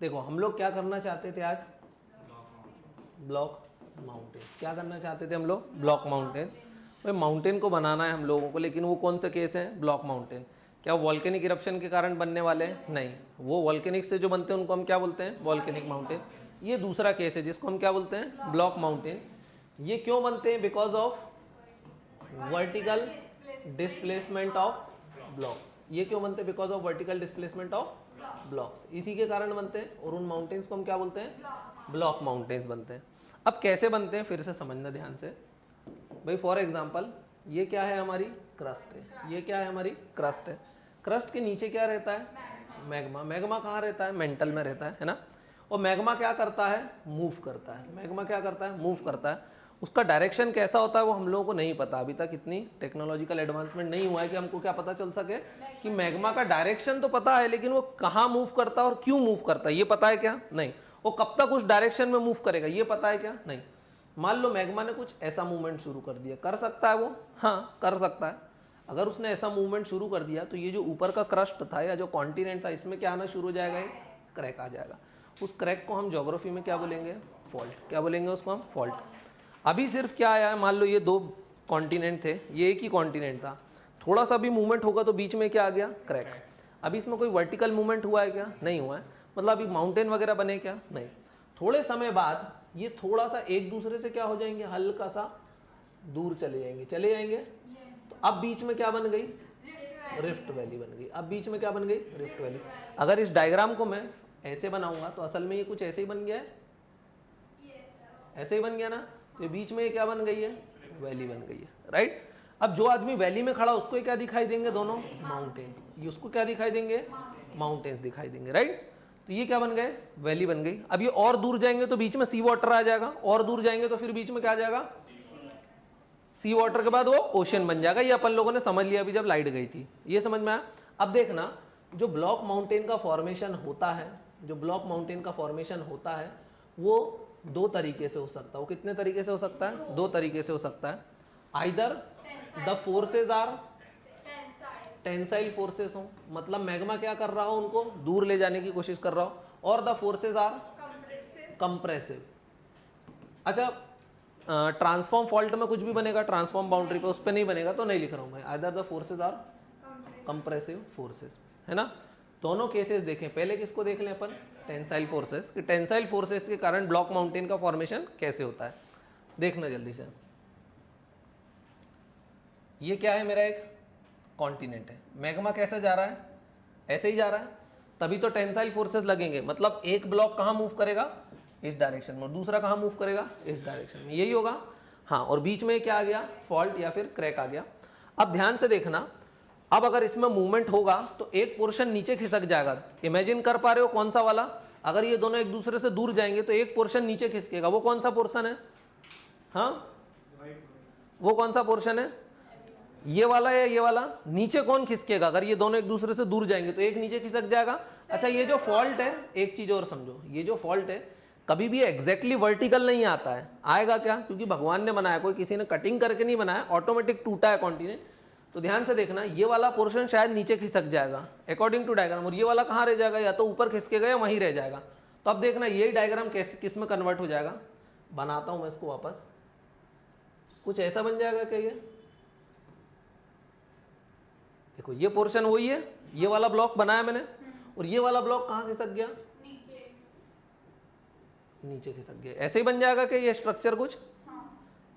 देखो हम लोग क्या करना चाहते थे आज, ब्लॉक माउंटेन। क्या करना चाहते थे हम लोग, ब्लॉक माउंटेन। भाई माउंटेन को बनाना है हम लोगों को, लेकिन वो कौन सा केस है, ब्लॉक माउंटेन। क्या वॉल्केनिक इरप्शन के कारण बनने वाले हैं, नहीं, वो वॉल्केनिक से जो बनते हैं उनको हम क्या बोलते हैं, वॉल्केनिक माउंटेन। ये दूसरा केस है जिसको हम क्या बोलते हैं, ब्लॉक माउंटेन। ये क्यों बनते हैं, because of vertical displacement of blocks. ये क्यों बनते हैं, because of vertical displacement of blocks, इसी के कारण बनते हैं। और उन माउंटेन्स को हम क्या बोलते हैं, ब्लॉक माउंटेन्स बनते हैं। अब कैसे बनते हैं फिर से समझना ध्यान से। भाई फॉर एग्जांपल ये क्या है, हमारी क्रस्ट है। ये क्या है, हमारी क्रस्ट है। क्रस्ट के नीचे क्या रहता है, मैग्मा। मैग्मा कहाँ रहता है, मेंटल में रहता है ना। और मैग्मा क्या करता है, मूव करता है। मैग्मा क्या करता है, मूव करता है। उसका डायरेक्शन कैसा होता है वो हम लोगों को नहीं पता, अभी तक इतनी टेक्नोलॉजिकल एडवांसमेंट नहीं हुआ है कि हमको क्या पता चल सके कि मैग्मा का डायरेक्शन तो पता है, लेकिन वो कहाँ मूव करता है और क्यों मूव करता है ये पता है क्या, नहीं। वो कब तक उस डायरेक्शन में मूव करेगा ये पता है क्या, नहीं। मान लो मैग्मा ने कुछ ऐसा मूवमेंट शुरू कर दिया, कर सकता है वो, हाँ कर सकता है। अगर उसने ऐसा मूवमेंट शुरू कर दिया तो ये जो ऊपर का क्रस्ट था या जो कॉन्टिनेंट था इसमें क्या आना शुरू हो जाएगा, क्रैक आ जाएगा। उस क्रैक को हम ज्योग्राफी में क्या बोलेंगे, फॉल्ट। क्या बोलेंगे उसको हम, फॉल्ट। अभी सिर्फ क्या आया है, मान लो ये दो कॉन्टिनेंट थे, ये एक ही कॉन्टिनेंट था, थोड़ा सा भी मूवमेंट होगा तो बीच में क्या आ गया, क्रैक। अभी इसमें कोई वर्टिकल मूवमेंट हुआ है क्या, नहीं हुआ है। मतलब अभी माउंटेन वगैरह बने क्या, नहीं। थोड़े समय बाद ये थोड़ा सा एक दूसरे से क्या हो जाएंगे, हल्का सा दूर चले जाएंगे, चले जाएंगे। तो अब बीच में क्या बन गई, रिफ्ट वैली बन गई। अब बीच में क्या बन गई, रिफ्ट वैली। अगर इस डायग्राम को मैं ऐसे बनाऊंगा तो असल में ये कुछ ऐसे ही बन गया है, ऐसे ही बन गया ना। तो बीच में ये क्या बन गई है, वैली बन गई है, राइट। अब जो आदमी वैली में खड़ा उसको क्या दिखाई देंगे, दोनों माउंटेन। ये उसको क्या दिखाई देंगे, माउंटेन्स दिखाई देंगे, राइट। तो ये क्या बन गए, वैली बन गई। अब ये और दूर जाएंगे तो बीच में सी वाटर आ जाएगा, और दूर जाएंगे तो फिर बीच में क्या आ जाएगा, सी वाटर के बाद वो ओशन बन जाएगा। ये अपन लोगों ने समझ लिया अभी जब लाइट गई थी, ये समझ में आया। अब देखना जो ब्लॉक माउंटेन का फॉर्मेशन होता है, जो ब्लॉक माउंटेन का फॉर्मेशन होता है वो दो तरीके से हो सकता है। वो कितने तरीके से हो सकता है, दो तरीके से हो सकता है। Either the forces are tensile forces हो, मतलब मैग्मा क्या कर रहा हो, उनको दूर ले जाने की कोशिश कर रहा हो, और द फोर्सेज आर कंप्रेसिव। अच्छा ट्रांसफॉर्म फॉल्ट में कुछ भी बनेगा, ट्रांसफॉर्म बाउंड्री पे उस पर नहीं बनेगा तो नहीं लिख रहा हूं मैं। Either the forces are compressive forces, है ना। दोनों केसेस देखें, पहले किसको देख लें अपन, टेंसाइल फोर्सेस, कि टेंसाइल फोर्सेस के कारण ब्लॉक माउंटेन का फॉर्मेशन कैसे होता है। देखना जल्दी से, ये क्या है, मेरा एक कॉन्टिनेंट है। मैग्मा कैसे जा रहा है, ऐसे ही जा रहा है, तभी तो टेंसाइल फोर्सेस लगेंगे। मतलब एक ब्लॉक कहाँ मूव करेगा, इस डायरेक्शन में, और दूसरा कहाँ मूव करेगा, इस डायरेक्शन में, यही होगा, हाँ। और बीच में क्या आ गया, फॉल्ट या फिर क्रैक आ गया। अब ध्यान से देखना, अब अगर इसमें मूवमेंट होगा तो एक पोर्शन नीचे खिसक जाएगा। इमेजिन कर पा रहे हो कौन सा वाला, अगर ये दोनों एक दूसरे से दूर जाएंगे तो एक पोर्शन नीचे खिसकेगा। वो कौन सा पोर्शन है, हाँ वो कौन सा पोर्शन है, ये वाला या ये वाला। नीचे कौन खिसकेगा, अगर ये दोनों एक दूसरे से दूर जाएंगे तो एक नीचे खिसक जाएगा। अच्छा ये जो फॉल्ट है, एक चीज और समझो, ये जो फॉल्ट है कभी भी एग्जैक्टली वर्टिकल नहीं आता है। आएगा क्या, क्योंकि भगवान ने बनाया, कोई किसी ने कटिंग करके नहीं बनाया, ऑटोमेटिक टूटा है कॉन्टिनेंट। तो ध्यान से देखना, ये वाला पोर्शन शायद नीचे खिसक जाएगा अकॉर्डिंग टू डायग्राम, और ये वाला कहाँ रह जाएगा, या तो ऊपर खिसकेगा या वहीं रह जाएगा। तो अब देखना यही डायग्राम किस में कन्वर्ट हो जाएगा। बनाता हूं मैं इसको वापस, कुछ ऐसा बन जाएगा क्या, ये देखो ये पोर्शन वही है, ये वाला ब्लॉक बनाया मैंने, और ये वाला ब्लॉक कहाँ खिसक गया, नीचे खिसक गया। ऐसे ही बन जाएगा कि ये स्ट्रक्चर कुछ,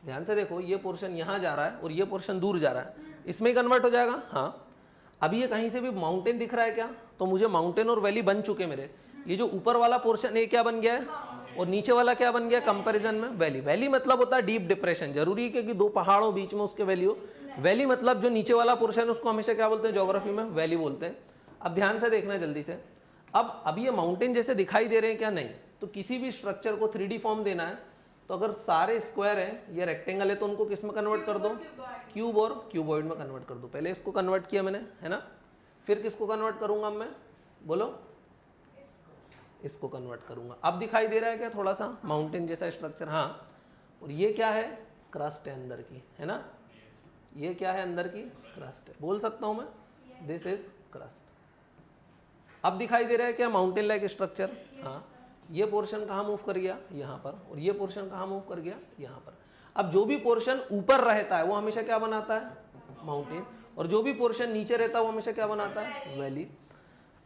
ध्यान से देखो, ये पोर्शन यहाँ जा रहा है और ये पोर्शन दूर जा रहा है, इसमें ही कन्वर्ट हो जाएगा, हाँ। अभी ये कहीं से भी माउंटेन दिख रहा है क्या, तो मुझे माउंटेन और वैली बन चुके मेरे। ये जो ऊपर वाला पोर्शन ये क्या बन गया है, और नीचे वाला क्या बन गया, कंपैरिजन में वैली। वैली मतलब होता है डीप डिप्रेशन, जरूरी है कि दो पहाड़ों बीच में उसके वैली हो। वैली मतलब जो नीचे वाला पोर्शन है उसको हमेशा क्या बोलते हैं, ज्योग्राफी में वैली बोलते हैं। अब ध्यान से देखना जल्दी से, अब ये माउंटेन जैसे दिखाई दे रहे हैं क्या, नहीं। तो किसी भी स्ट्रक्चर को 3D फॉर्म देना है तो अगर सारे स्क्वायर है, ये रेक्टेंगल है, तो उनको किस में कन्वर्ट कर दो, क्यूब और क्यूबॉइड में कन्वर्ट कर दो। पहले इसको कन्वर्ट किया मैंने, है ना, फिर किसको कन्वर्ट करूंगा मैं, बोलो, इसको कन्वर्ट करूंगा। अब दिखाई दे रहा है क्या थोड़ा सा माउंटेन जैसा स्ट्रक्चर, हाँ। और ये क्या है, क्रस्ट है अंदर की, है ना, ये क्या है, अंदर की क्रस्ट है, बोल सकता हूं मैं, दिस इज क्रस्ट। अब दिखाई दे रहा है क्या माउंटेन लाइक स्ट्रक्चर? हाँ, ये पोर्शन कहाँ मूव कर गया? यहाँ पर। और ये पोर्शन कहाँ मूव कर गया? यहाँ पर। अब जो भी पोर्शन ऊपर रहता है वो हमेशा क्या बनाता है? माउंटेन। और जो भी पोर्शन नीचे रहता है वो हमेशा क्या बनाता है? वैली।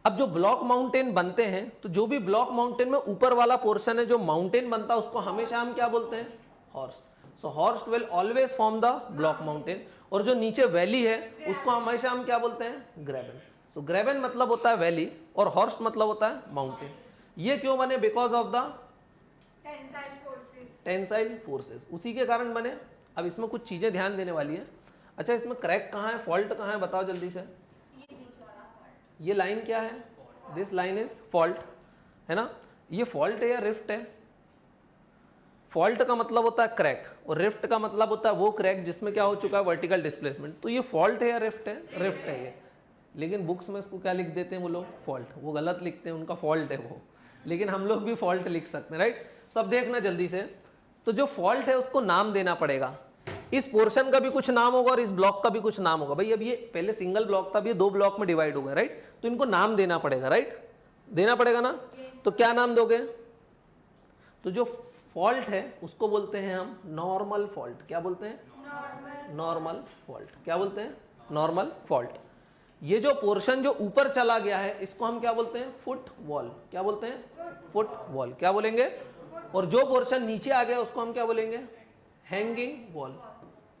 अब जो ब्लॉक माउंटेन बनते हैं, तो जो भी ब्लॉक माउंटेन में ऊपर वाला पोर्शन है जो माउंटेन बनता है उसको हमेशा हम क्या बोलते हैं? Horst. So horst will always form the block mountain. और जो नीचे वैली है उसको हमेशा हम क्या बोलते हैं? ग्रेबन। सो ग्रेबन मतलब होता है वैली और हॉर्स्ट मतलब होता है माउंटेन। ये क्यों बने? Because of the tensile forces, उसी के कारण बने। अब इसमें कुछ चीजें ध्यान देने वाली है। अच्छा, इसमें क्रैक कहाँ है, फॉल्ट कहाँ है, बताओ जल्दी से। ये लाइन क्या है? दिस लाइन इज फॉल्ट, है ना? ये फॉल्ट है या रिफ्ट है? फॉल्ट का मतलब होता है क्रैक और रिफ्ट का मतलब होता है वो क्रैक जिसमें क्या हो चुका है? Vertical displacement. तो ये फॉल्ट है या रिफ्ट है? रिफ्ट है ये। लेकिन बुक्स में इसको क्या लिख देते हैं वो लोग? फॉल्ट। वो गलत लिखते हैं, उनका फॉल्ट है वो, लेकिन हम लोग भी फॉल्ट लिख सकते हैं, राइट? सब देखना जल्दी से। तो जो फॉल्ट है उसको नाम देना पड़ेगा। इस पोर्शन का भी कुछ नाम होगा और इस ब्लॉक का भी कुछ नाम होगा। भाई अब ये पहले सिंगल ब्लॉक था, अब ये 2 ब्लॉक में डिवाइड हो गया, राइट? तो इनको नाम देना पड़ेगा, राइट? देना पड़ेगा ना? तो क्या नाम दोगे? तो जो फॉल्ट है उसको बोलते हैं हम नॉर्मल फॉल्ट। क्या बोलते हैं? Normal fault. क्या बोलते हैं? Normal fault. ये जो पोर्शन जो ऊपर चला गया है इसको हम क्या बोलते हैं? Foot wall. क्या बोलते हैं? Foot wall. क्या बोलेंगे? और जो पोर्शन नीचे आ गया उसको हम क्या बोलेंगे? Hanging wall.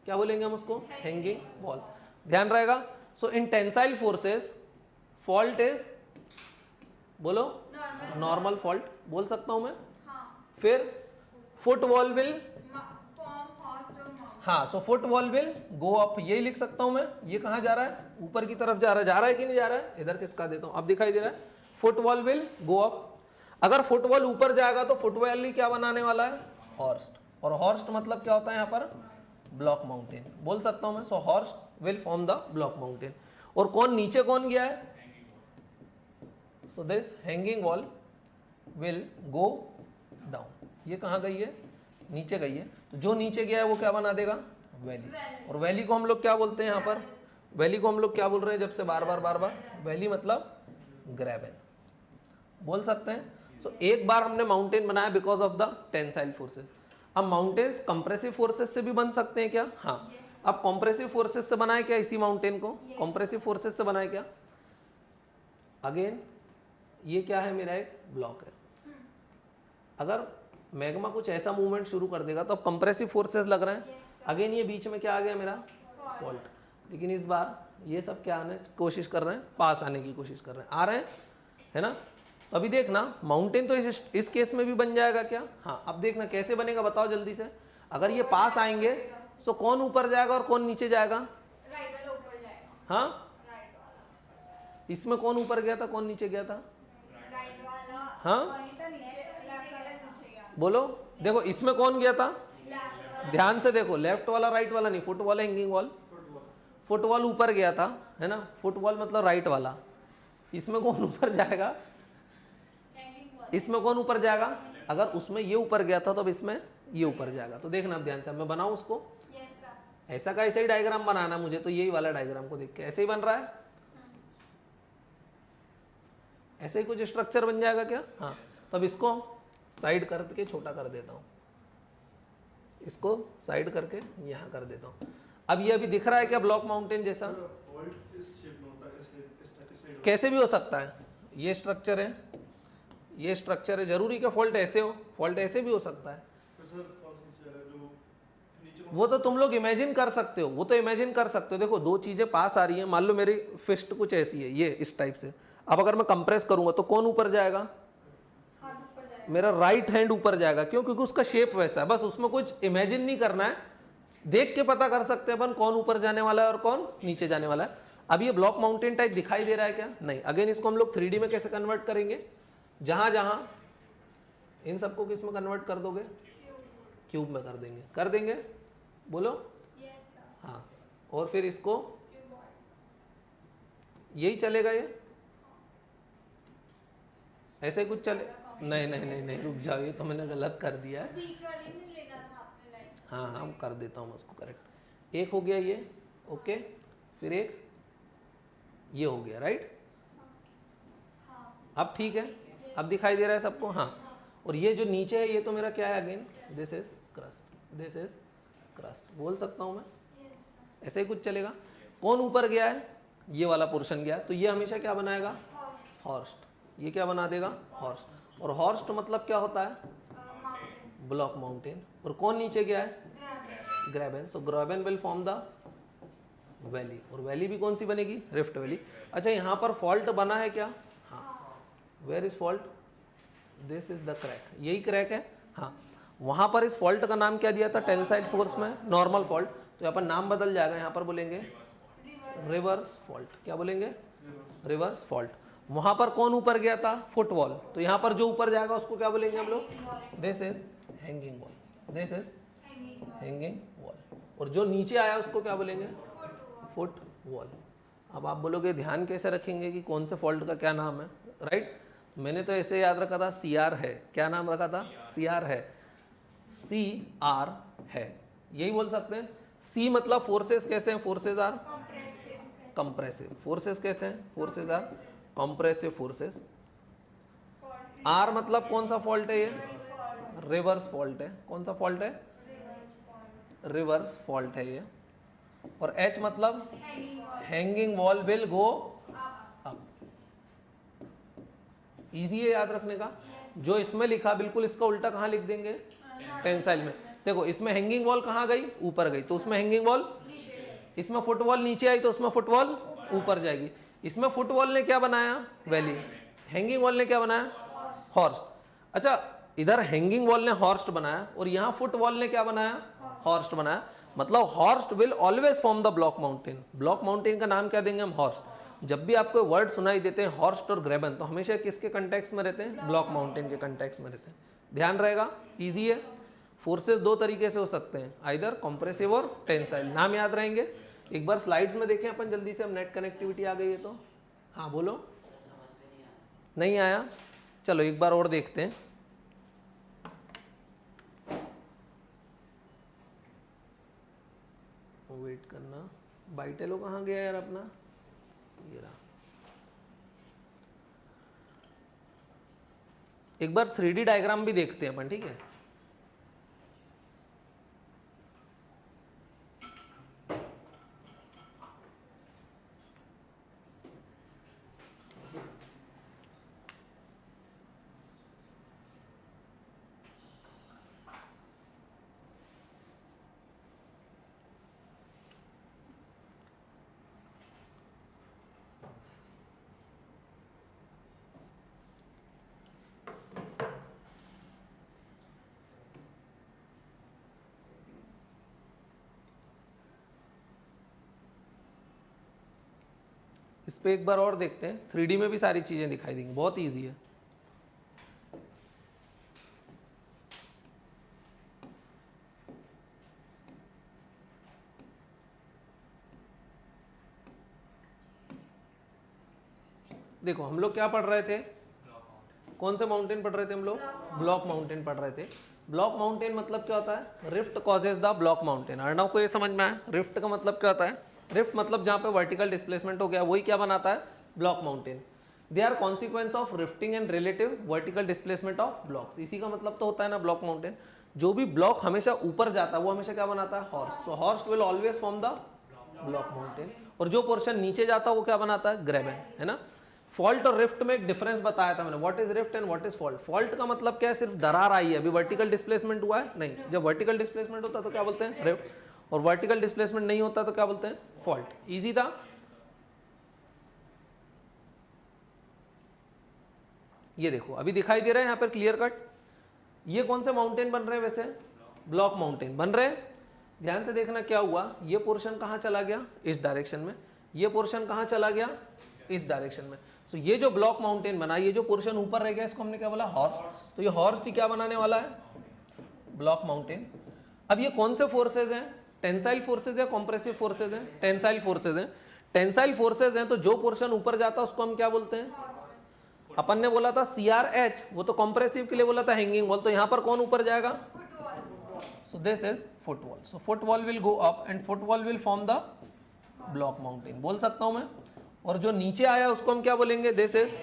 क्या बोलेंगे हम उसको? Hanging wall. ध्यान रहेगा। So in tensile forces fault is, बोलो, नॉर्मल फॉल्ट बोल सकता हूं मैं। फिर फुट वॉल विल, हाँ, so foot wall will go up, यही लिख सकता हूं मैं। ये कहां जा रहा है? ऊपर की तरफ जा रहा है कि नहीं जा रहा है? इधर किसका देता हूं, अब दिखाई दे रहा है। Foot wall will go up. अगर फुट वॉल ऊपर जाएगा तो फुट वॉल ही क्या बनाने वाला है? हॉर्स्ट। और हॉर्स्ट मतलब क्या होता है यहाँ पर? ब्लॉक माउंटेन बोल सकता हूं मैं। So horst will form the block mountain. और कौन नीचे कौन गया है? So this hanging wall will go down. ये कहाँ गई है? नीचे गई है। तो जो नीचे गया है वो क्या बना देगा? वैली। और वैली को हम लोग क्या बोलते हैं यहाँ पर? वैली को हम लोग क्या बोल रहे हैं जब से बार बार? वैली मतलब ग्रेबन बोल सकते हैं। सो एक बार हमने माउंटेन बनाया because of the tensile forces. अब माउंटेन्स कंप्रेसिव फोर्सेस से भी बन सकते हैं क्या? हाँ। अब कंप्रेसिव फोर्सेस से बनाए क्या इसी माउंटेन को? कंप्रेसिव फोर्सेस से बनाए क्या? अगेन ये क्या है? मेरा एक ब्लॉक है। अगर मैग्मा कुछ ऐसा मूवमेंट शुरू कर देगा तो अब कंप्रेसिव फोर्सेस लग रहे हैं। अगेन ये बीच में क्या आ गया? मेरा फॉल्ट। लेकिन इस बार ये सब क्या आने की कोशिश कर रहे हैं? पास आने की कोशिश कर रहे हैं। आ रहे हैं, है ना? तो अभी देखना माउंटेन तो इस केस में भी बन जाएगा क्या? हाँ। अब देखना कैसे बनेगा, बताओ जल्दी से। अगर ये पास आएंगे तो कौन ऊपर जाएगा और कौन नीचे जाएगा? हाँ, इसमें कौन ऊपर गया था, कौन नीचे गया था? हाँ, बोलो। देखो इसमें कौन गया था? ध्यान से देखो, लेफ्ट वाला राइट वाला नहीं, foot wall hanging wall. Foot wall ऊपर गया था, है ना? फुट वॉल मतलब राइट वाला। इसमें कौन ऊपर जाएगा? इसमें कौन ऊपर जाएगा? अगर उसमें ये ऊपर गया था तो अब इसमें ये ऊपर जाएगा। तो देखना अब ध्यान से, मैं बनाऊं उसको। ऐसा का ऐसा ही डायग्राम बनाना मुझे, तो यही वाला डायग्राम को देख के ऐसे ही बन रहा है। ऐसे ही कुछ स्ट्रक्चर बन जाएगा क्या? हाँ। तो अब इसको साइड करके छोटा कर देता हूँ, इसको साइड करके यहाँ कर देता हूँ। अब ये अभी दिख रहा है क्या ब्लॉक माउंटेन जैसा? कैसे भी हो सकता है। ये स्ट्रक्चर है, ये स्ट्रक्चर है। जरूरी क्या फॉल्ट ऐसे हो? फॉल्ट ऐसे भी हो सकता है। वो तो तुम लोग इमेजिन कर सकते हो, वो तो इमेजिन कर सकते हो। देखो दो चीजें पास आ रही हैं, मान लो मेरी फिस्ट कुछ ऐसी है, ये इस टाइप से। अब अगर मैं कंप्रेस करूंगा तो कौन ऊपर जाएगा? मेरा राइट हैंड ऊपर जाएगा। क्यों? क्योंकि उसका शेप वैसा है। बस उसमें कुछ इमेजिन नहीं करना है, देख के पता कर सकते हैं अपन कौन ऊपर जाने वाला है और कौन नीचे जाने वाला है। अब ये ब्लॉक माउंटेन टाइप दिखाई दे रहा है क्या? नहीं। अगेन इसको हम लोग 3D में कैसे कन्वर्ट करेंगे? जहां जहां इन सबको किस में कन्वर्ट कर दोगे? क्यूब में कर देंगे। कर देंगे, बोलो। हाँ। और फिर इसको यही चलेगा, ये ऐसे कुछ चले? नहीं नहीं नहीं नहीं, रुक जाओ, ये तो मैंने गलत कर दिया है। हाँ हाँ, कर देता हूँ उसको करेक्ट। एक हो गया ये, ओके। फिर एक ये हो गया, राइट? अब ठीक है, अब दिखाई दे रहा है सबको, हाँ। और ये जो नीचे है ये तो मेरा क्या है again, this is crust, this is crust, बोल सकता हूँ मैं, ऐसे ही कुछ चलेगा। कौन ऊपर गया है, ये वाला पोर्शन गया, तो ये हमेशा क्या बनाएगा, हॉर्स्ट, ये क्या बना देगा, हॉर्स्ट। और हॉर्स्ट मतलब क्या होता है, ब्लॉक माउंटेन। और कौन नीचे गया है, ग्रेबन, सो ग्रेबन विल फॉर्म द वैली, और वैली भी कौन सी बनेगी, रिफ्ट वैली। अच्छा यहाँ पर फॉल्ट बना है क्या, हाँ, where is fault, this is the crack, यही क्रैक है, हाँ। वहां पर इस फॉल्ट का नाम क्या दिया था टेंसाइल फोर्स में, नॉर्मल फॉल्ट, तो यहाँ पर नाम बदल जाएगा, यहाँ पर बोलेंगे रिवर्स फॉल्ट, क्या बोलेंगे, रिवर्स फॉल्ट। वहां पर कौन ऊपर गया था, फुटवॉल, तो यहाँ पर जो ऊपर जाएगा उसको क्या बोलेंगे हम लोग, this is hanging wall, this is hanging wall. और जो नीचे आया उसको क्या बोलेंगे, फुट वॉल। अब आप बोलोगे ध्यान कैसे रखेंगे कि कौन से फॉल्ट का क्या नाम है, राइट। मैंने तो ऐसे याद रखा था CR है, क्या नाम रखा था, CR है, CR है, यही बोल सकते हैं। C मतलब फोर्सेस कैसे हैं, फोर्सेस आर कंप्रेसिव, फोर्सेस कैसे हैं, forces are compressive forces. R मतलब कौन सा फॉल्ट है, ये रिवर्स फॉल्ट है, कौन सा फॉल्ट है, रिवर्स फॉल्ट है ये। और H मतलब hanging wall will go up, easy है याद रखने का। जो इसमें लिखा बिल्कुल इसका उल्टा कहाँ लिख देंगे, टेंसाइल में। देखो इसमें हैंगिंग वॉल कहाँ गई, ऊपर गई, तो उसमें हैंगिंग वॉल, इसमें फुटवॉल नीचे आई तो उसमें फुटवॉल ऊपर जाएगी। इसमें फुटवॉल ने क्या बनाया, वैली, हैंगिंग वॉल ने क्या बनाया, हॉर्स्ट। अच्छा इधर हैंगिंग वॉल ने हॉर्स्ट बनाया और यहाँ फुटवॉल ने क्या बनाया, हॉर्स्ट बनाया। मतलब Horst will always form the block mountain. Block mountain का नाम क्या देंगे हम, हॉर्स्ट। जब भी आपको वर्ड सुनाई देते हैं हॉर्स्ट और ग्रेबन, तो हमेशा किसके कंटेक्स्ट में रहते हैं, ब्लॉक माउंटेन के कंटेक्स्ट में रहते हैं। ध्यान रहेगा, इजी है। फोर्सेस दो तरीके से हो सकते हैं, आइदर कंप्रेसिव और टेंसाइल, नाम याद रहेंगे। एक बार स्लाइड्स में देखें अपन जल्दी से, हम नेट कनेक्टिविटी आ गई है तो, हाँ बोलो, नहीं आया, चलो एक बार और देखते हैं। वेट करना, बाइटेलो कहाँ गया यार अपना, ये रहा। एक बार 3D डायग्राम भी देखते हैं अपन, ठीक है। इस पे एक बार और देखते हैं, 3D में भी सारी चीजें दिखाई देंगी, बहुत इजी है। देखो हम लोग क्या पढ़ रहे थे, कौन से माउंटेन पढ़ रहे थे हम लोग, ब्लॉक माउंटेन पढ़ रहे थे। ब्लॉक माउंटेन मतलब क्या होता है, rift causes the block mountain. Arnav को ये समझ में आया, रिफ्ट का मतलब क्या होता है, रिफ्ट मतलब जहां पे वर्टिकल डिस्प्लेसमेंट हो गया, वही क्या बनाता है, block mountain. They are consequence of rifting and relative vertical displacement of blocks. इसी का मतलब तो होता है ना ब्लॉक माउंटेन। जो भी ब्लॉक हमेशा ऊपर जाता है वो हमेशा क्या बनाता है, horse. So horse will always form the block mountain. और जो पोर्शन नीचे जाता है वो क्या बनाता है, ग्रेबन, है ना। फॉल्ट और रिफ्ट में एक डिफरेंस बताया था मैंने, what is rift and what is fault. Fault का मतलब क्या है, सिर्फ दरार आई है, अभी वर्टिकल डिस्प्लेसमेंट हुआ है नहीं। जब वर्टिकल डिस्प्लेसमेंट होता है तो क्या बोलते हैं, रिफ्ट, और वर्टिकल डिस्प्लेसमेंट नहीं होता तो क्या बोलते हैं, फॉल्ट। इजी था। ये देखो अभी दिखाई दे रहा है यहाँ पर क्लियर कट। ये कौन से माउंटेन बन रहे हैं, वैसे ब्लॉक माउंटेन बन रहे हैं। ध्यान से देखना क्या हुआ, ये पोर्शन कहाँ चला गया, इस डायरेक्शन में, ये पोर्शन कहाँ चला गया, इस डायरेक्शन में। तो ये जो ब्लॉक माउंटेन बना, ये जो पोर्शन ऊपर रह गया, इसको हमने क्या बोला, हॉर्स। तो ये हॉर्स की क्या बनाने वाला है, ब्लॉक माउंटेन। अब ये कौन से फोर्सेज हैं, टेंसाइल फोर्सेज या कॉम्प्रेसिव फोर्सेज हैं, टेंसाइल फोर्सेज हैं। टेंसाइल फोर्सेज हैं तो जो पोर्शन ऊपर जाता है उसको हम क्या बोलते हैं, अपन ने बोला था CRH, वो तो कॉम्प्रेसिव के लिए बोला था हैंगिंग वॉल। तो यहाँ पर कौन ऊपर जाएगा, so this is football. So football will go up and football will form the block mountain, बोल सकता हूं मैं। और जो नीचे आया उसको हम क्या बोलेंगे, दिस इज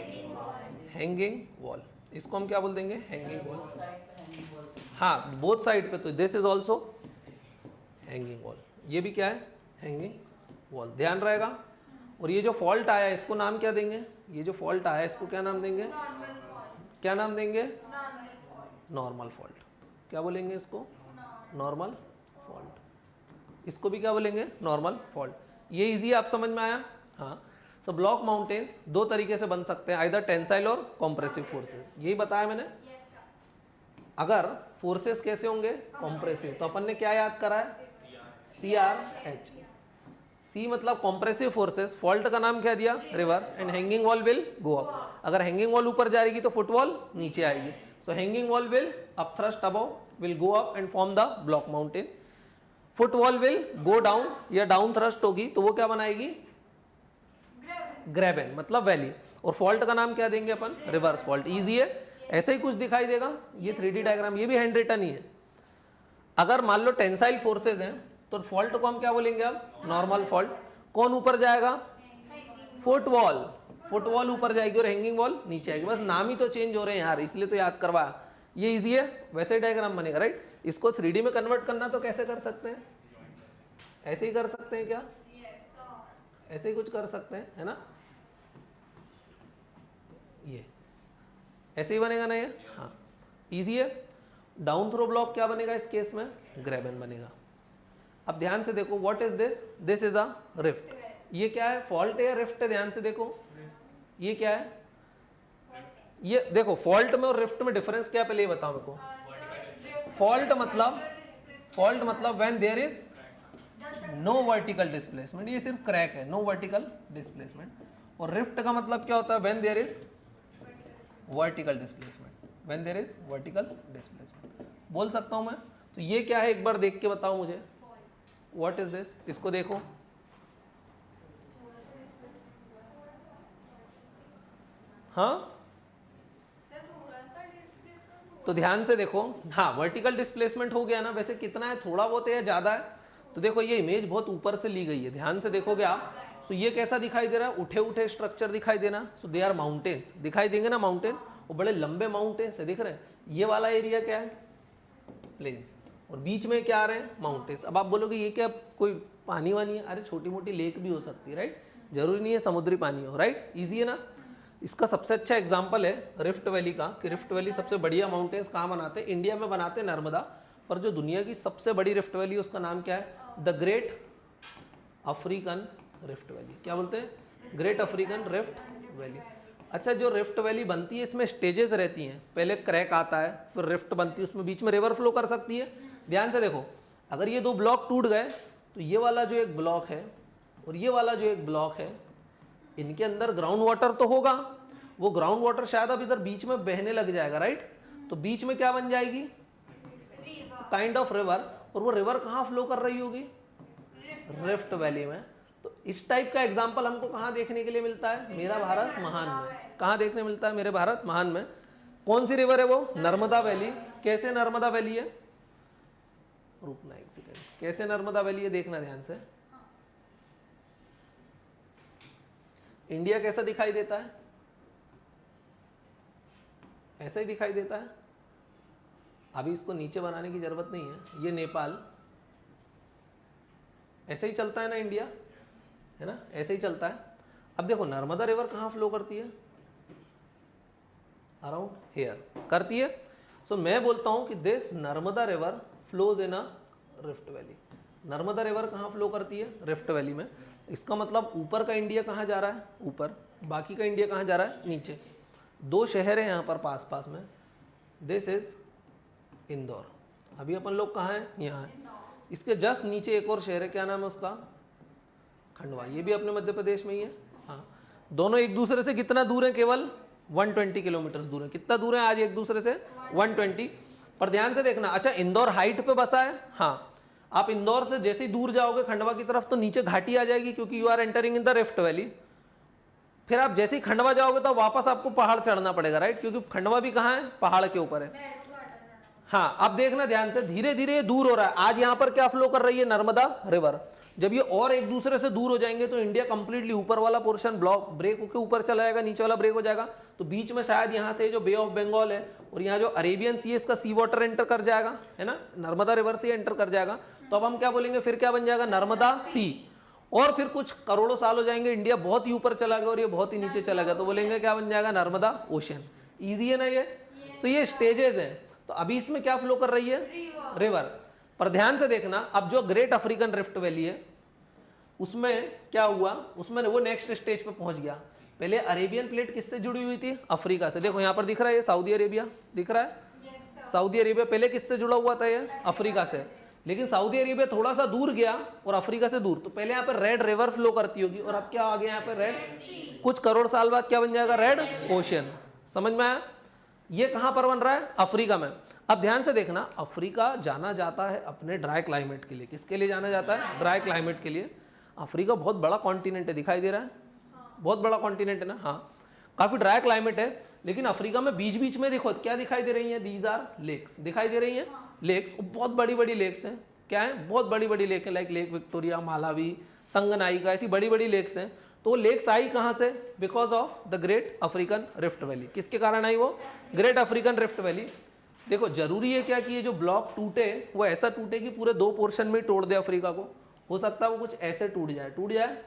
हैंगिंग वॉल, इसको हम क्या बोल देंगे, हैंगिंग वॉल। हाँ, बोथ साइड पे, तो this is also hanging wall, ये भी क्या है, हैंगिंग वॉल, ध्यान रहेगा। और ये जो फॉल्ट आया इसको नाम क्या देंगे, ये जो फॉल्ट आया इसको क्या नाम देंगे, क्या नाम देंगे, नॉर्मल फॉल्ट। क्या बोलेंगे इसको, नॉर्मल फॉल्ट। इसको भी क्या बोलेंगे, नॉर्मल फॉल्ट। ये इजी है, आप समझ में आया। हाँ, तो ब्लॉक माउंटेन्स दो तरीके से बन सकते हैं, आइदर टेंसाइल और कॉम्प्रेसिव फोर्सेस, यही बताया मैंने। अगर फोर्सेस कैसे होंगे, कॉम्प्रेसिव, तो अपन ने क्या याद करा है, CRH। सी मतलब कॉम्प्रेसिव फोर्सेस, फॉल्ट का नाम क्या दिया, reverse, and hanging wall will go up. अगर हैंगिंग वॉल ऊपर जाएगी तो फुटवॉल नीचे आएगी। So hanging wall will up thrust above, will go up and form the block mountain. Footwall will go down, या डाउन थ्रस्ट होगी तो वो क्या बनाएगी, ग्रेबन, मतलब वैली। और फॉल्ट का नाम क्या देंगे अपन, रिवर्स फॉल्ट। इजी है, ऐसे ही कुछ दिखाई देगा। ये 3D डायग्राम, ये भी हैंड रिटन ही है। अगर मान लो टेंसाइल फोर्सेज हैं तो फॉल्ट को हम क्या बोलेंगे, अब नॉर्मल फॉल्ट। कौन ऊपर जाएगा, फुटवॉल, फुटवॉल ऊपर जाएगी और हैंगिंग वॉल नीचे आएगी। बस नाम ही तो चेंज हो रहे हैं यार, इसलिए तो याद करवाया। ये इजी है, वैसे ही डायग्राम बनेगा, राइट। इसको 3D में कन्वर्ट करना तो कैसे कर सकते हैं, ऐसे ही कर सकते हैं क्या, ऐसे ही कुछ कर सकते हैं, है ना। ये ऐसे ही बनेगा ना ये, हाँ इजी है। डाउन थ्रो ब्लॉक क्या बनेगा इस केस में, ग्रेबन बनेगा। अब ध्यान से देखो, what is this, this is a rift. ये क्या है, फॉल्ट है या रिफ्ट है, ध्यान से देखो। ये क्या है, ये देखो, फॉल्ट में और रिफ्ट में डिफरेंस क्या है, पहले ये बताओ मेरे को। फॉल्ट मतलब when there is no vertical displacement, ये सिर्फ क्रैक है, नो वर्टिकल डिस्प्लेसमेंट। और रिफ्ट का मतलब क्या होता है, when there is vertical displacement, when there is vertical displacement. बोल सकता हूं मैं। तो ये क्या है, एक बार देख के बताओ मुझे, व्हाट इज दिस, इसको देखो। हाँ, तो ध्यान से देखो। हाँ, वर्टिकल डिस्प्लेसमेंट हो गया ना। वैसे कितना है, थोड़ा बहुत है या ज्यादा है, तो देखो ये इमेज बहुत ऊपर से ली गई है, ध्यान से देखोगे आप। तो ये कैसा दिखाई दे रहा है, उठे उठे स्ट्रक्चर दिखाई देना। सो दे आर माउंटेन्स, दिखाई देंगे ना माउंटेन, वो बड़े लंबे माउंटेन्स है, दिख रहे हैं। ये वाला एरिया क्या है, प्लेन्स, और बीच में क्या आ रहे हैं, माउंटेन्स। अब आप बोलोगे ये क्या कोई पानी वानी है, अरे छोटी मोटी लेक भी हो सकती है, राइट, जरूरी नहीं है समुद्री पानी हो, राइट। ईजी है ना। इसका सबसे अच्छा एग्जाम्पल है रिफ्ट वैली का, कि रिफ्ट वैली सबसे बढ़िया माउंटेन्स कहाँ बनाते हैं, इंडिया में बनाते हैं, नर्मदा। पर जो दुनिया की सबसे बड़ी रिफ्ट वैली, उसका नाम क्या है, the great African rift valley. क्या बोलते हैं, ग्रेट अफ्रीकन रिफ्ट वैली। अच्छा, जो रिफ्ट वैली बनती है इसमें स्टेजेस रहती हैं, पहले क्रैक आता है, फिर रिफ्ट बनती है, उसमें बीच में रिवर फ्लो कर सकती है। ध्यान से देखो, अगर ये दो ब्लॉक टूट गए तो ये वाला जो एक ब्लॉक है और ये वाला जो एक ब्लॉक है, इनके अंदर ग्राउंड वाटर तो होगा। वो ग्राउंड वाटर शायद अब इधर बीच में बहने लग जाएगा, राइट। तो बीच में क्या बन जाएगी, काइंड ऑफ रिवर। और वो रिवर कहाँ फ्लो कर रही होगी, रिफ्ट वैली में। तो इस टाइप का एग्जाम्पल हमको कहाँ देखने के लिए मिलता है, मेरा भारत महान में। कहाँ देखने मिलता है, मेरे भारत महान में। कौन सी रिवर है वो, नर्मदा वैली। कैसे नर्मदा वैली है, रुकना एक सेकेंड, कैसे नर्मदा वैली है देखना ध्यान से। इंडिया कैसा दिखाई देता है, ऐसा ही दिखाई देता है। अभी इसको नीचे बनाने की जरूरत नहीं है। ये नेपाल, ऐसे ही चलता है ना इंडिया, है ना, ऐसे ही चलता है। अब देखो नर्मदा रिवर कहाँ फ्लो करती है, अराउंड हेयर करती है। सो मैं बोलता हूं कि this Narmada river flows in a rift valley. Narmada river कहाँ फ्लो करती है, रिफ्ट वैली में। इसका मतलब ऊपर का इंडिया कहाँ जा रहा है, ऊपर, बाकी का इंडिया कहाँ जा रहा है, नीचे। दो शहर हैं यहाँ पर पास पास में, दिस इज इंदौर। अभी अपन लोग कहाँ हैं, यहाँ है। इसके जस्ट नीचे एक और शहर है, क्या नाम है उसका, खंडवा। ये भी अपने मध्य प्रदेश में ही है। हाँ, दोनों एक दूसरे से कितना दूर है, केवल 120 किलोमीटर दूर है। कितना दूर है आज एक दूसरे से, 120। पर ध्यान से देखना, अच्छा इंदौर हाइट पे बसा है, हाँ। आप इंदौर से जैसे ही दूर जाओगे खंडवा की तरफ तो नीचे घाटी आ जाएगी, क्योंकि you are entering in the rift valley. फिर आप जैसे ही खंडवा जाओगे तो वापस आपको पहाड़ चढ़ना पड़ेगा, राइट, क्योंकि खंडवा भी कहाँ है, पहाड़ के ऊपर है। हाँ, अब देखना ध्यान से, धीरे धीरे दूर हो रहा है। आज यहाँ पर क्या फ्लो कर रही है, नर्मदा रिवर। जब ये और एक दूसरे से दूर हो जाएंगे तो इंडिया कंप्लीटली ऊपर वाला पोर्शन ब्लॉक ब्रेक होकर ऊपर चला जाएगा, नीचे वाला ब्रेक हो जाएगा। तो बीच में शायद यहाँ से जो बे ऑफ बंगाल है और यहाँ जो अरेबियन सी है इसका सी वाटर एंटर कर जाएगा, है ना, नर्मदा रिवर से एंटर कर जाएगा। तो अब हम क्या बोलेंगे, फिर क्या बन जाएगा, नर्मदा सी। और फिर कुछ करोड़ों साल हो जाएंगे, इंडिया बहुत ही ऊपर चला गया और ये बहुत ही नीचे चला गया, तो बोलेंगे क्या बन जाएगा, नर्मदा ओशियन। ईजी है ना ये। तो ये स्टेजेस हैं। तो अभी इसमें क्या फ्लो कर रही है, रिवर। पर ध्यान से देखना, अब जो ग्रेट अफ्रीकन रिफ्ट वैली है उसमें क्या हुआ, उसमें वो नेक्स्ट स्टेज पे पहुंच गया। पहले अरेबियन प्लेट किससे जुड़ी हुई थी, अफ्रीका से। देखो यहाँ पर दिख रहा है ये सऊदी अरेबिया दिख रहा है, सऊदी अरेबिया पहले किससे जुड़ा हुआ था, ये अफ्रीका से। लेकिन सऊदी अरेबिया थोड़ा सा दूर गया और अफ्रीका से दूर, तो पहले यहाँ पर रेड रिवर फ्लो करती होगी और अब क्या आ गया यहाँ पे, रेड। कुछ करोड़ साल बाद क्या बन जाएगा, रेड ओशियन। समझ में आया। ये कहां पर बन रहा है, अफ्रीका में। अब ध्यान से देखना, अफ्रीका जाना जाता है अपने ड्राई क्लाइमेट के लिए। किसके लिए जाना जाता है, ड्राई क्लाइमेट के लिए। अफ्रीका बहुत बड़ा कॉन्टिनेंट है, दिखाई दे रहा है, बहुत बड़ा कॉन्टिनेंट है ना, हाँ, काफी ड्राई क्लाइमेट है। लेकिन अफ्रीका में बीच बीच में देखो क्या दिखाई दे रही है, दीज आर लेक्स, दिखाई दे रही है लेक्स, बहुत बड़ी बड़ी लेक्स हैं। क्या है, बहुत बड़ी बड़ी लेक है, like lake Victoria, Malawi, Tanganyika, ऐसी बड़ी बड़ी लेक्स हैं। तो लेक्स आई कहां से, because of the great African rift valley. किसके कारण आई वो, ग्रेट अफ्रीकन रिफ्ट वैली। देखो जरूरी है क्या कि ये जो ब्लॉक टूटे वो ऐसा टूटे कि पूरे दो पोर्शन में तोड़ दे अफ्रीका को। हो सकता है वो कुछ ऐसे टूट जाए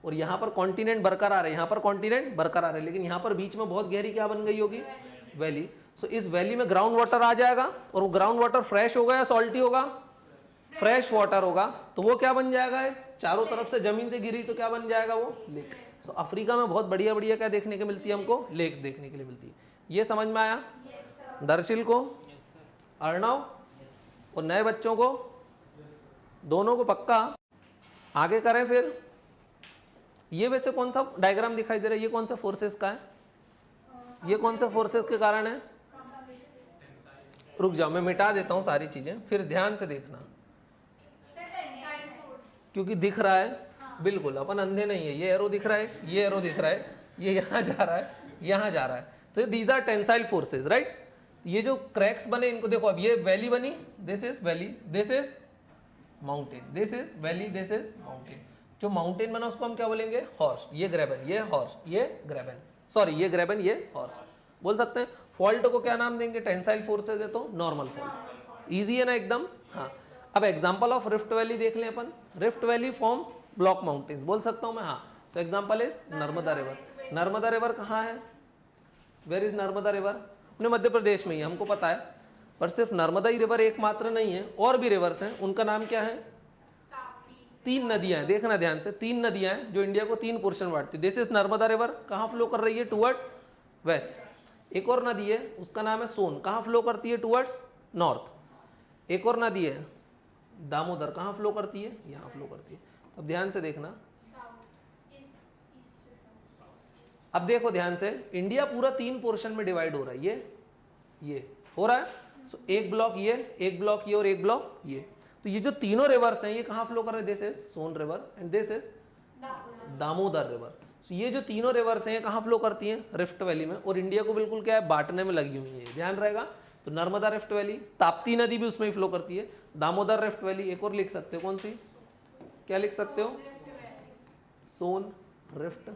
और यहाँ पर कॉन्टिनेंट बरकरार है, यहाँ पर कॉन्टिनेंट बरकरार है, लेकिन यहाँ पर बीच में बहुत गहरी क्या बन गई होगी, वैली। सो इस वैली में ग्राउंड वाटर आ जाएगा और वो ग्राउंड वाटर फ्रेश होगा या सॉल्टी होगा, फ्रेश वाटर होगा। तो वो क्या बन जाएगा, चारों तरफ से जमीन से गिरी तो क्या बन जाएगा, वो लेक। सो अफ्रीका में बहुत बढ़िया बढ़िया क्या देखने को मिलती है हमको, लेक्स देखने के लिए मिलती है। ये समझ में आया दर्शिल को, अर्णव और नए बच्चों को, दोनों को पक्का। आगे करें फिर। ये वैसे कौन सा डायग्राम दिखाई दे रहा है, ये कौन सा फोर्सेस का है, ये कौन सा फोर्सेस के कारण है। रुक जाओ मैं मिटा देता हूं सारी चीजें, फिर ध्यान से देखना, क्योंकि दिख रहा है, बिल्कुल अपन अंधे नहीं है। ये एरो दिख रहा है, ये एरो दिख रहा है, ये यहाँ जा रहा है, यहाँ जा रहा है। तो these are tensile forces, right. ये जो क्रैक्स बने इनको देखो, अब ये वैली बनी, this is valley, this is mountain, this is valley, this is mountain. जो माउंटेन बना उसको हम क्या बोलेंगे, हॉर्स। ये ग्रेबन, ये हॉर्स, ये ग्रेबन, सॉरी ये ग्रेबन, ये हॉर्स बोल सकते हैं। फॉल्ट को क्या नाम देंगे, टेंसाइल फोर्सेस है तो नॉर्मल फॉल्ट। इजी है ना एकदम, हाँ। अब एग्जांपल ऑफ रिफ्ट वैली देख लें अपन। Rift valley form block mountains, बोल सकता हूं मैं, हाँ। So example is Narmada river. Narmada river कहाँ है, वेयर इज नर्मदा रिवर, अपने मध्य प्रदेश में ही, हमको पता है। पर सिर्फ नर्मदा ही रिवर एकमात्र नहीं है, और भी रिवर्स हैं। उनका नाम क्या है, तीन नदियां हैं, देखना ध्यान से, तीन नदियां हैं जो इंडिया को तीन पोर्शन बांटती है। दिस इज नर्मदा रिवर, कहाँ फ्लो कर रही है, टुवर्ड्स वेस्ट। एक और नदी है उसका नाम है सोन, कहाँ फ्लो करती है, टुवर्ड्स नॉर्थ। एक और नदी है दामोदर, कहाँ फ्लो करती है, यहाँ फ्लो करती है। अब ध्यान से देखना, अब देखो ध्यान से, इंडिया पूरा तीन पोर्शन में डिवाइड हो रहा है, ये हो रहा है। सो एक ब्लॉक ये, एक ब्लॉक ये और एक ब्लॉक ये। तो ये जो तीनों रिवर्स हैं ये कहाँ फ्लो कर रहे हैं, this is Son river and this is Damodar river. So ये जो तीनों रिवर्स हैं ये कहाँ फ्लो करती हैं, रिफ्ट वैली में। और इंडिया को बिल्कुल क्या है, बांटने में लगी हुई है, ध्यान रहेगा। तो नर्मदा रिफ्ट वैली, ताप्ती नदी भी उसमें ही फ्लो करती है, दामोदर रिफ्ट वैली। एक और लिख सकते हो, कौन सी, क्या लिख सकते हो, सोन रिफ्ट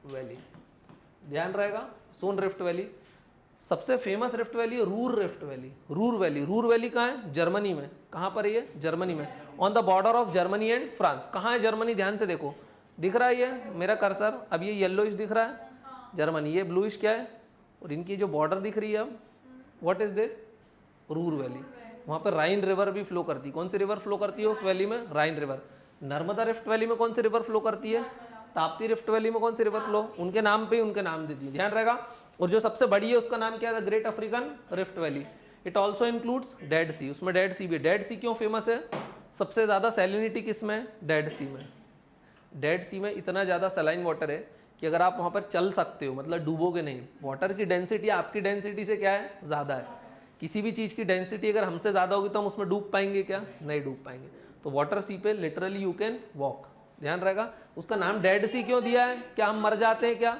वैली, ध्यान रहेगा। सोन रिफ्ट वैली। सबसे फेमस रिफ्ट वैली है Ruhr rift valley, Ruhr valley. Ruhr valley कहाँ है, जर्मनी में। कहाँ पर ये, जर्मनी में, on the border of Germany and France. कहाँ है जर्मनी, ध्यान से देखो, दिख रहा है ये मेरा कर्सर, अब ये येलोइश दिख रहा है जर्मनी, ये ब्लूइश क्या है, और इनकी जो बॉर्डर दिख रही है अब, what is this, Ruhr valley. वहाँ पर राइन रिवर भी फ्लो करती है। कौन सी रिवर फ्लो करती है उस वैली में, राइन रिवर। नर्मदा रिफ्ट वैली में कौन सी रिवर फ्लो करती है, ताप्ती रिफ्ट वैली में कौन सी रिवर फ्लो, उनके नाम पे ही उनके नाम दे दिए, ध्यान रहेगा। और जो सबसे बड़ी है उसका नाम क्या है, great African rift valley. It also includes dead sea, उसमें डेड सी भी। डेड सी क्यों फेमस है, सबसे ज्यादा सैलिनिटी किसमें, डेड सी में। डेड सी में इतना ज्यादा सलाइन वाटर है कि अगर आप वहां पर चल सकते हो, मतलब डूबोगे नहीं। वाटर की डेंसिटी आपकी डेंसिटी से क्या है, ज्यादा है। किसी भी चीज की डेंसिटी अगर हमसे ज्यादा होगी तो हम उसमें डूब पाएंगे क्या, नहीं डूब पाएंगे। तो वाटर सी पे लिटरली यू कैन वॉक, ध्यान रहेगा। उसका नाम डेड सी क्यों दिया है, क्या हम मर जाते हैं क्या,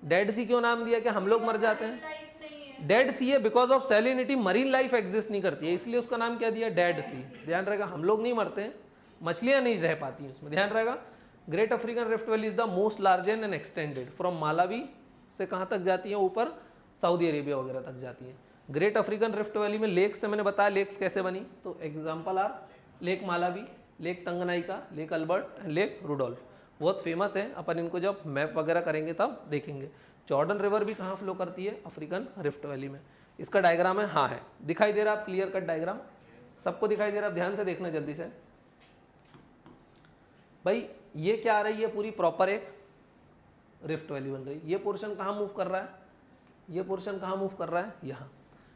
डेड सी क्यों नाम दिया, क्या हम लोग मर जाते हैं, डेड सी है because of salinity, marine life exist नहीं करती है, इसलिए उसका नाम क्या दिया, डेड सी, ध्यान रहेगा। हम लोग नहीं मरते हैं, मछलियाँ नहीं रह पाती हैं उसमें, ध्यान रहेगा। Great African rift valley is the most largest and extended from Malawi से कहाँ तक जाती है, ऊपर सऊदी अरेबिया वगैरह तक जाती है। ग्रेट अफ्रीकन रिफ्ट वैली में लेक्स से मैंने बताया लेक्स कैसे बनी, तो example are lake Malawi, lake Tanganyika, lake Albert and lake Rudolf, बहुत फेमस है। अपन इनको जब मैप वगैरह करेंगे तब देखेंगे। जॉर्डन रिवर भी कहाँ फ्लो करती है, अफ्रीकन रिफ्ट वैली में। इसका डायग्राम है, हाँ है, दिखाई दे रहा है क्लियर कट डायग्राम, सबको दिखाई दे रहा है, ध्यान से देखना जल्दी से भाई। ये क्या आ रही है, पूरी प्रॉपर एक रिफ्ट वैली बन रही है। ये पोर्शन कहाँ मूव कर रहा है, ये पोर्शन कहाँ मूव कर रहा है, यहाँ।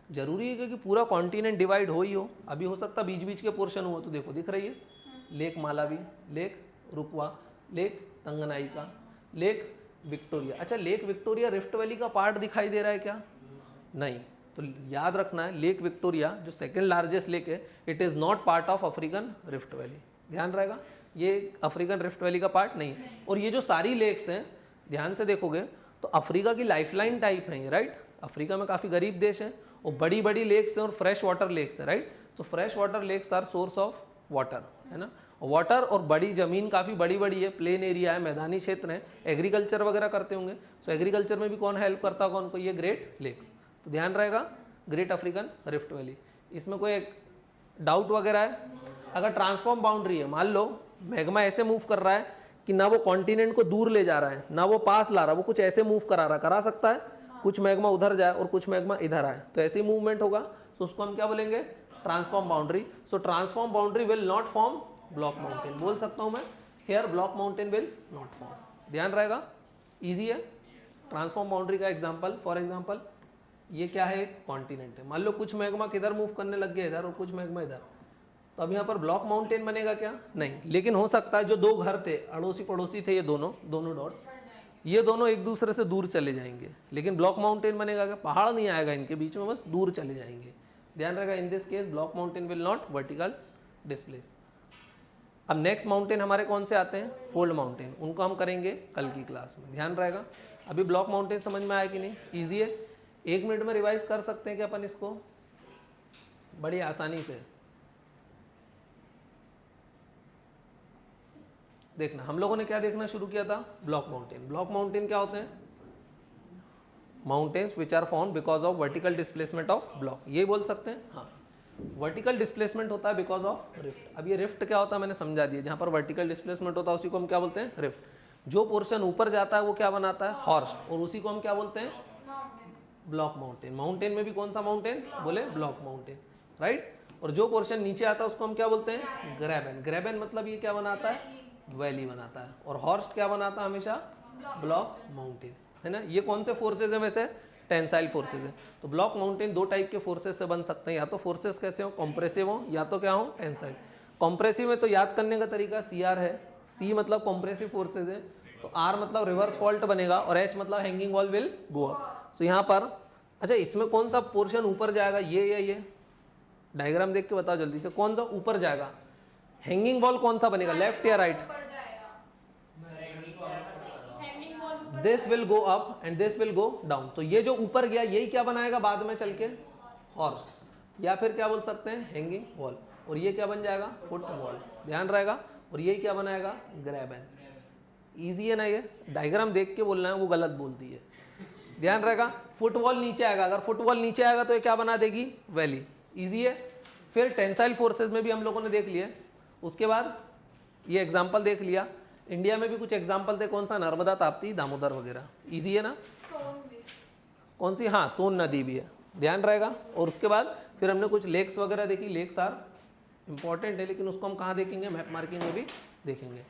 जरूरी है कि पूरा कॉन्टिनेंट डिवाइड हो ही हो, अभी हो सकता बीच बीच के पोर्शन हुआ, तो देखो दिख रही है लेक मालावी, लेक रुकवा, लेक तंगनाइका, लेक विक्टोरिया। अच्छा, लेक विक्टोरिया रिफ्ट वैली का पार्ट दिखाई दे रहा है क्या, नहीं, तो याद रखना है लेक विक्टोरिया जो सेकेंड लार्जेस्ट लेक है, it is not part of African rift valley, ध्यान रहेगा, ये अफ्रीकन रिफ्ट वैली का पार्ट नहीं है। और ये जो सारी लेक्स हैं ध्यान से देखोगे तो अफ्रीका की लाइफलाइन टाइप है ये, राइट। अफ्रीका में काफ़ी गरीब देश है और बड़ी बड़ी लेक्स हैं और फ्रेश वाटर लेक्स हैं, राइट। तो fresh water lakes are source of water, है ना, वाटर। और बड़ी ज़मीन काफ़ी बड़ी बड़ी है, प्लेन एरिया है, मैदानी क्षेत्र है, एग्रीकल्चर वगैरह करते होंगे। सो एग्रीकल्चर में भी कौन हेल्प करता होगा उनको, ये ग्रेट लेक्स। तो ध्यान रहेगा ग्रेट अफ्रीकन रिफ्ट वैली। इसमें कोई एक डाउट वगैरह है, अगर ट्रांसफॉर्म बाउंड्री है, मान लो मैग्मा ऐसे मूव कर रहा है कि ना वो कॉन्टिनेंट को दूर ले जा रहा है ना वो पास ला रहा है, वो कुछ ऐसे मूव करा सकता है, कुछ मैग्मा उधर जाए और कुछ मैग्मा इधर आए, तो ऐसे ही मूवमेंट होगा। तो उसको हम क्या बोलेंगे, transform boundary. So transform boundary will not form block mountain, बोल सकता हूं मैं, here block mountain will not form. ध्यान रहेगा, इजी है। ट्रांसफॉर्म बाउंड्री का एग्जांपल, फॉर एग्जांपल ये क्या है, एक कॉन्टिनेंट है, मान लो कुछ मैग्मा किधर मूव करने लग गए इधर और कुछ मैग्मा इधर, तो अब यहाँ पर ब्लॉक माउंटेन बनेगा क्या, नहीं। लेकिन हो सकता है जो दो घर थे, अड़ोसी पड़ोसी थे, ये दोनों डॉट्स, ये दोनों एक दूसरे से दूर चले जाएंगे, लेकिन ब्लॉक माउंटेन बनेगा क्या, पहाड़ नहीं आएगा इनके बीच में, बस दूर चले जाएंगे। ध्यान रहेगा, in this case block mountain will not vertical displace. अब नेक्स्ट माउंटेन हमारे कौन से आते हैं, फोल्ड माउंटेन, उनको हम करेंगे कल की क्लास में, ध्यान रहेगा। अभी ब्लॉक माउंटेन समझ में आया कि नहीं, ईजी है, 1 मिनट में रिवाइज कर सकते हैं कि अपन इसको बड़ी आसानी से। देखना, हम लोगों ने क्या देखना शुरू किया था, ब्लॉक माउंटेन। ब्लॉक माउंटेन क्या होते हैं, mountains which are form because of vertical displacement of block, ये बोल सकते हैं। हाँ, वर्टिकल डिस्प्लेसमेंट होता है बिकॉज ऑफ रिफ्ट। अब ये रिफ्ट क्या होता है मैंने समझा दिया, जहाँ पर वर्टिकल डिस्प्लेसमेंट होता है उसी को हम क्या बोलते हैं, रिफ्ट। जो पोर्शन ऊपर जाता है वो क्या बनाता है, हॉर्स्ट, और उसी को हम क्या बोलते हैं, ब्लॉक माउंटेन। माउंटेन में भी कौन सा माउंटेन, बोले ब्लॉक माउंटेन, राइट। और जो पोर्शन नीचे आता है उसको हम क्या बोलते हैं, ग्रेबन। ग्रेबन मतलब ये क्या बनाता है, वैली बनाता है। और हॉर्स्ट क्या बनाता है हमेशा, ब्लॉक माउंटेन, है ना। ये कौन से फोर्सेज है वैसे, टेंसाइल फोर्सेज है। तो ब्लॉक माउंटेन 2 टाइप के फोर्सेज से बन सकते हैं, या तो फोर्सेज कैसे हो, कॉम्प्रेसिव हो, या तो क्या हो, टेंसाइल। कॉम्प्रेसिव में तो याद करने का तरीका CR है, C मतलब कॉम्प्रेसिव फोर्सेज है, तो R मतलब रिवर्स फॉल्ट बनेगा, और H मतलब hanging wall will go up. तो यहाँ पर अच्छा, इसमें कौन सा पोर्शन ऊपर जाएगा, ये या ये, डायग्राम देख के बताओ जल्दी से, कौन सा ऊपर जाएगा, हैंगिंग वॉल कौन सा बनेगा, लेफ्ट या right, this will go up and this will go down. तो ये जो ऊपर गया यही क्या बनाएगा बाद में चल के, हॉर्स, या फिर क्या बोल सकते हैं, हैंगिंग वॉल। और ये क्या बन जाएगा, फुट वॉल, ध्यान रहेगा। और यही क्या बनाएगा, ग्रेबन। इजी है ना, ये डायग्राम देख के बोलना है, वो गलत बोलती है, ध्यान रहेगा। फुटबॉल नीचे आएगा, अगर फुटबॉल नीचे आएगा तो ये क्या बना देगी, वैली, इजी है। फिर टेंसाइल फोर्सेज में भी हम लोगों ने देख लिया, उसके बाद ये एग्जांपल देख लिया। इंडिया में भी कुछ एग्जांपल थे, कौन सा, नर्मदा, ताप्ती, दामोदर वगैरह, इजी है ना। कौन सी, हाँ, सोन नदी भी है, ध्यान रहेगा। और उसके बाद फिर हमने कुछ लेक्स वगैरह देखी, लेक्स आर इंपॉर्टेंट है, लेकिन उसको हम कहाँ देखेंगे, मैप मार्किंग में भी देखेंगे।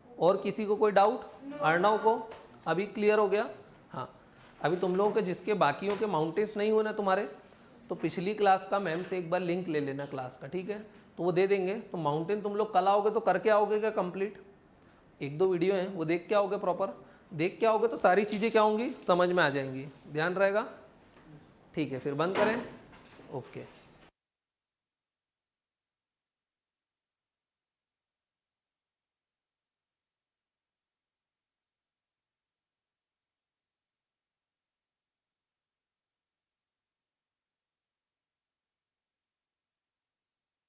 और किसी को कोई डाउट, अर्णव को अभी क्लियर हो गया। हाँ, अभी तुम लोगों के जिसके बाकियों के माउंटेन्स नहीं हुए ना तुम्हारे, तो पिछली क्लास का मैम से एक बार लिंक ले लेना क्लास का, ठीक है, तो वो दे देंगे। तो माउंटेन तुम लोग कल आओगे तो करके आओगे क्या कंप्लीट, 1-2 वीडियो हैं वो देख के आओगे, प्रॉपर देख के आओगे तो सारी चीज़ें क्या होंगी, समझ में आ जाएंगी, ध्यान रहेगा। ठीक है, फिर बंद करें, ओके।